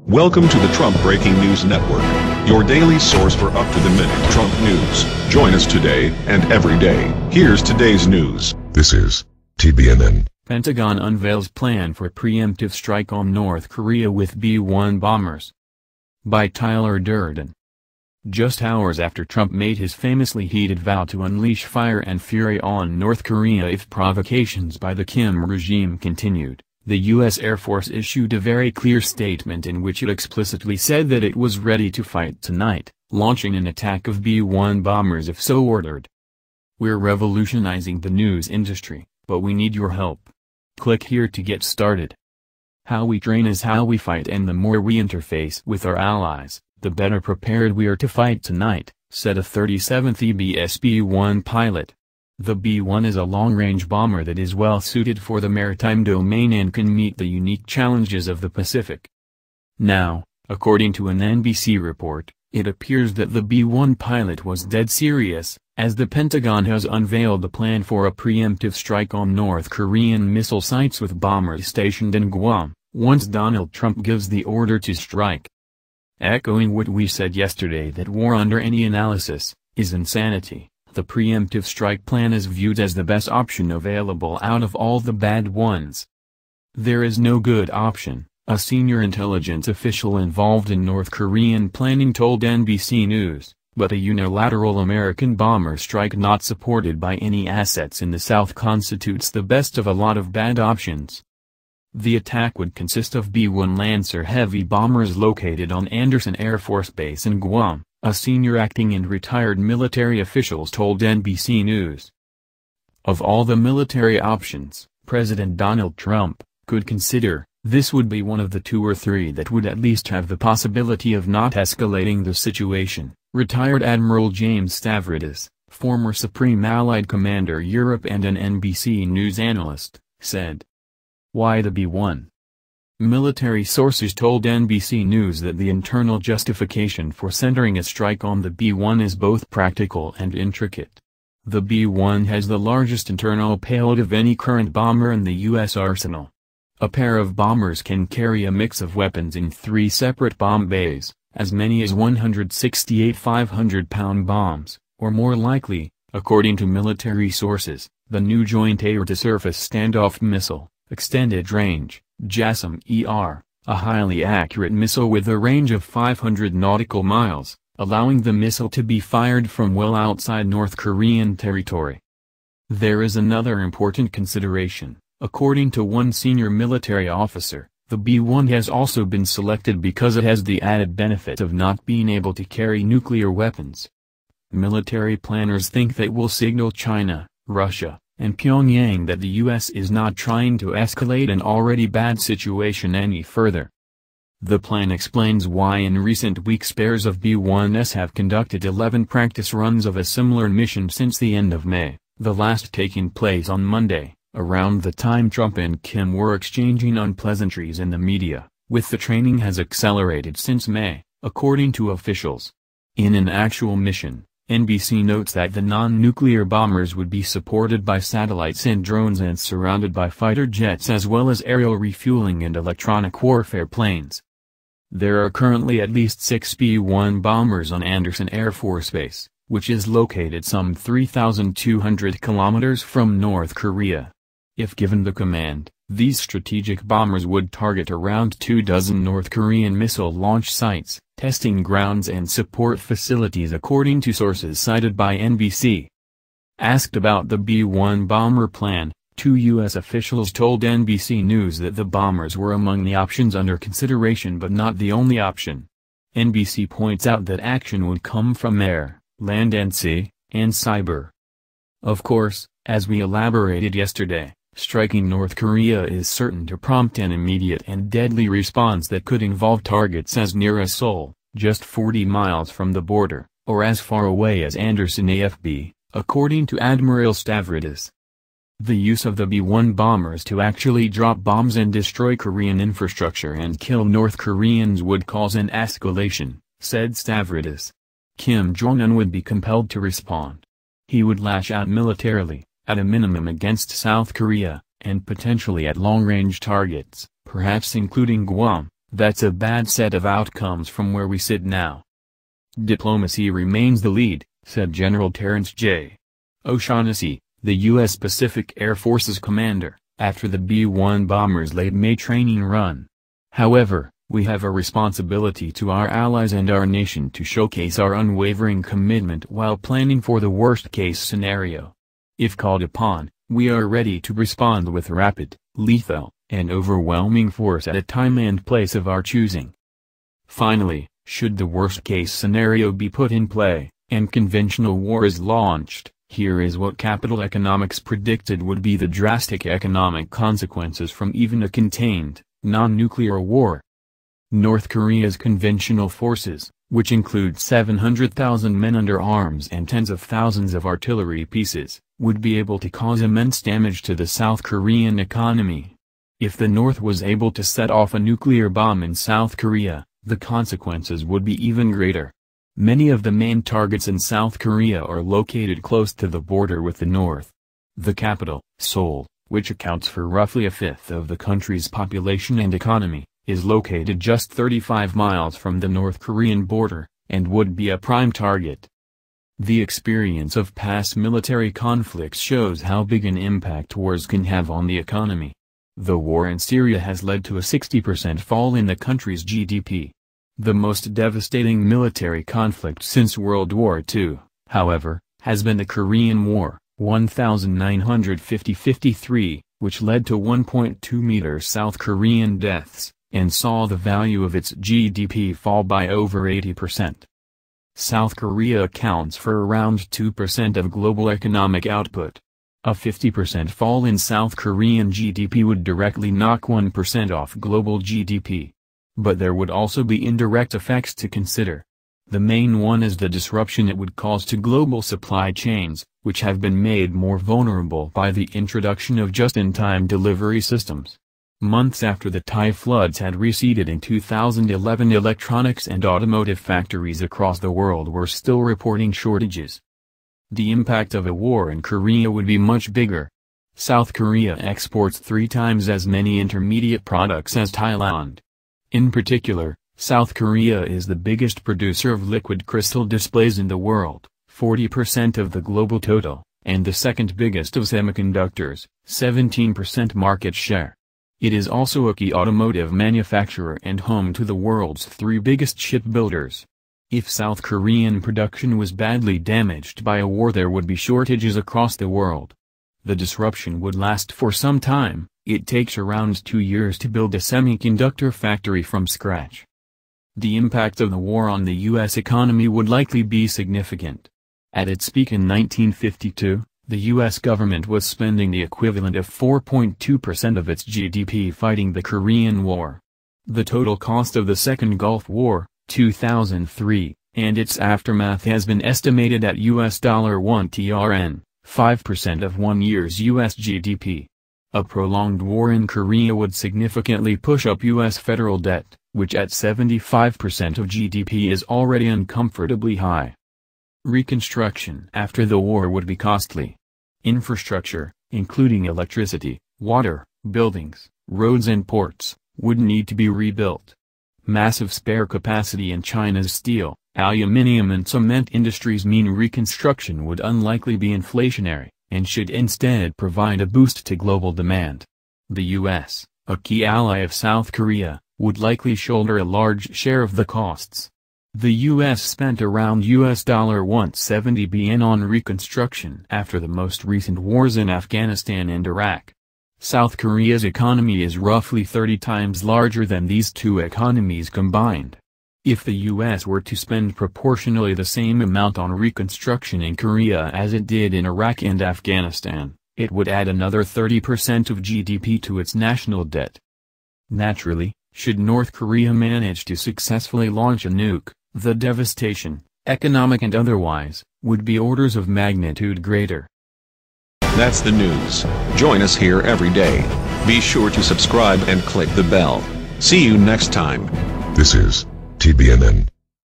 Welcome to the Trump Breaking News Network, your daily source for up-to-the-minute Trump news. Join us today and every day. Here's today's news. This is TBNN. Pentagon unveils plan for preemptive strike on North Korea with B-1 bombers. By Tyler Durden. Just hours after Trump made his famously heated vow to unleash fire and fury on North Korea if provocations by the Kim regime continued, the U.S. Air Force issued a very clear statement in which it explicitly said that it was ready to fight tonight, launching an attack of B-1 bombers if so ordered. "We're revolutionizing the news industry, but we need your help. Click here to get started. How we train is how we fight, and the more we interface with our allies, the better prepared we are to fight tonight," said a 37th EBS B-1 pilot. The B-1 is a long-range bomber that is well suited for the maritime domain and can meet the unique challenges of the Pacific. Now, according to an NBC report, it appears that the B-1 pilot was dead serious, as the Pentagon has unveiled the plan for a preemptive strike on North Korean missile sites with bombers stationed in Guam, once Donald Trump gives the order to strike. Echoing what we said yesterday that war under any analysis is insanity, the preemptive strike plan is viewed as the best option available out of all the bad ones. "There is no good option," a senior intelligence official involved in North Korean planning told NBC News, "but a unilateral American bomber strike not supported by any assets in the South constitutes the best of a lot of bad options." The attack would consist of B-1 Lancer heavy bombers located on Andersen Air Force Base in Guam, a senior acting and retired military officials told NBC News. Of all the military options President Donald Trump could consider, this would be one of the 2 or 3 that would at least have the possibility of not escalating the situation, retired Admiral James Stavridis, former Supreme Allied Commander Europe and an NBC News analyst, said. Why the B-1? Military sources told NBC News that the internal justification for centering a strike on the B-1 is both practical and intricate. The B-1 has the largest internal payload of any current bomber in the U.S. arsenal. A pair of bombers can carry a mix of weapons in 3 separate bomb bays, as many as 168 500-pound bombs, or more likely, according to military sources, the new Joint Air-to-Surface Standoff Missile, Extended Range, JASSM-ER, a highly accurate missile with a range of 500 nautical miles, allowing the missile to be fired from well outside North Korean territory. There is another important consideration. According to one senior military officer, the B-1 has also been selected because it has the added benefit of not being able to carry nuclear weapons. Military planners think that will signal China, Russia, and Pyongyang that the U.S. is not trying to escalate an already bad situation any further. The plan explains why in recent weeks pairs of B-1s have conducted 11 practice runs of a similar mission since the end of May, the last taking place on Monday, around the time Trump and Kim were exchanging unpleasantries in the media, with the training has accelerated since May, according to officials. In an actual mission, NBC notes that the non-nuclear bombers would be supported by satellites and drones and surrounded by fighter jets as well as aerial refueling and electronic warfare planes. There are currently at least 6 B-1 bombers on Andersen Air Force Base, which is located some 3,200 kilometers from North Korea. If given the command, these strategic bombers would target around 24 North Korean missile launch sites, testing grounds and support facilities according to sources cited by NBC. Asked about the B-1 bomber plan, 2 U.S. officials told NBC News that the bombers were among the options under consideration but not the only option. NBC points out that action would come from air, land and sea, and cyber. Of course, as we elaborated yesterday, striking North Korea is certain to prompt an immediate and deadly response that could involve targets as near as Seoul, just 40 miles from the border, or as far away as Andersen AFB, according to Admiral Stavridis. The use of the B-1 bombers to actually drop bombs and destroy Korean infrastructure and kill North Koreans would cause an escalation, said Stavridis. Kim Jong-un would be compelled to respond. He would lash out militarily, at a minimum against South Korea, and potentially at long-range targets, perhaps including Guam, That's a bad set of outcomes from where we sit now. Diplomacy remains the lead, said General Terrence J. O'Shaughnessy, the U.S. Pacific Air Force's commander, after the B-1 bomber's late May training run. However, we have a responsibility to our allies and our nation to showcase our unwavering commitment while planning for the worst-case scenario. If called upon, we are ready to respond with rapid, lethal, and overwhelming force at a time and place of our choosing. Finally, should the worst-case scenario be put in play, and conventional war is launched, here is what Capital Economics predicted would be the drastic economic consequences from even a contained, non-nuclear war. North Korea's conventional forces, which include 700,000 men under arms and tens of thousands of artillery pieces, would be able to cause immense damage to the South Korean economy. If the North was able to set off a nuclear bomb in South Korea, the consequences would be even greater. Many of the main targets in South Korea are located close to the border with the North. The capital, Seoul, which accounts for roughly a fifth of the country's population and economy, is located just 35 miles from the North Korean border, and would be a prime target. The experience of past military conflicts shows how big an impact wars can have on the economy. The war in Syria has led to a 60% fall in the country's GDP. The most devastating military conflict since World War II, however, has been the Korean War, 1950-53, which led to 1.2 million South Korean deaths, and saw the value of its GDP fall by over 80%. South Korea accounts for around 2% of global economic output. A 50% fall in South Korean GDP would directly knock 1% off global GDP. But there would also be indirect effects to consider. The main one is the disruption it would cause to global supply chains, which have been made more vulnerable by the introduction of just-in-time delivery systems. Months after the Thai floods had receded in 2011, electronics and automotive factories across the world were still reporting shortages. The impact of a war in Korea would be much bigger. South Korea exports 3 times as many intermediate products as Thailand. In particular, South Korea is the biggest producer of liquid crystal displays in the world, 40% of the global total, and the second biggest of semiconductors, 17% market share. It is also a key automotive manufacturer and home to the world's 3 biggest shipbuilders. If South Korean production was badly damaged by a war, there would be shortages across the world. The disruption would last for some time. It takes around 2 years to build a semiconductor factory from scratch. The impact of the war on the U.S. economy would likely be significant. At its peak in 1952, the U.S. government was spending the equivalent of 4.2% of its GDP fighting the Korean War. The total cost of the Second Gulf War, 2003, and its aftermath has been estimated at $1 trillion, 5% of 1 year's U.S. GDP. A prolonged war in Korea would significantly push up U.S. federal debt, which at 75% of GDP is already uncomfortably high. Reconstruction after the war would be costly. Infrastructure, including electricity, water, buildings, roads and ports, would need to be rebuilt. Massive spare capacity in China's steel, aluminum and cement industries mean reconstruction would unlikely be inflationary, and should instead provide a boost to global demand. The U.S., a key ally of South Korea, would likely shoulder a large share of the costs. The U.S. spent around $170 billion on reconstruction after the most recent wars in Afghanistan and Iraq. South Korea's economy is roughly 30 times larger than these 2 economies combined. If the U.S. were to spend proportionally the same amount on reconstruction in Korea as it did in Iraq and Afghanistan, it would add another 30% of GDP to its national debt. Naturally, should North Korea manage to successfully launch a nuke, the devastation, economic and otherwise, would be orders of magnitude greater. That's the news. Join us here every day. Be sure to subscribe and click the bell. See you next time. This is TBNN.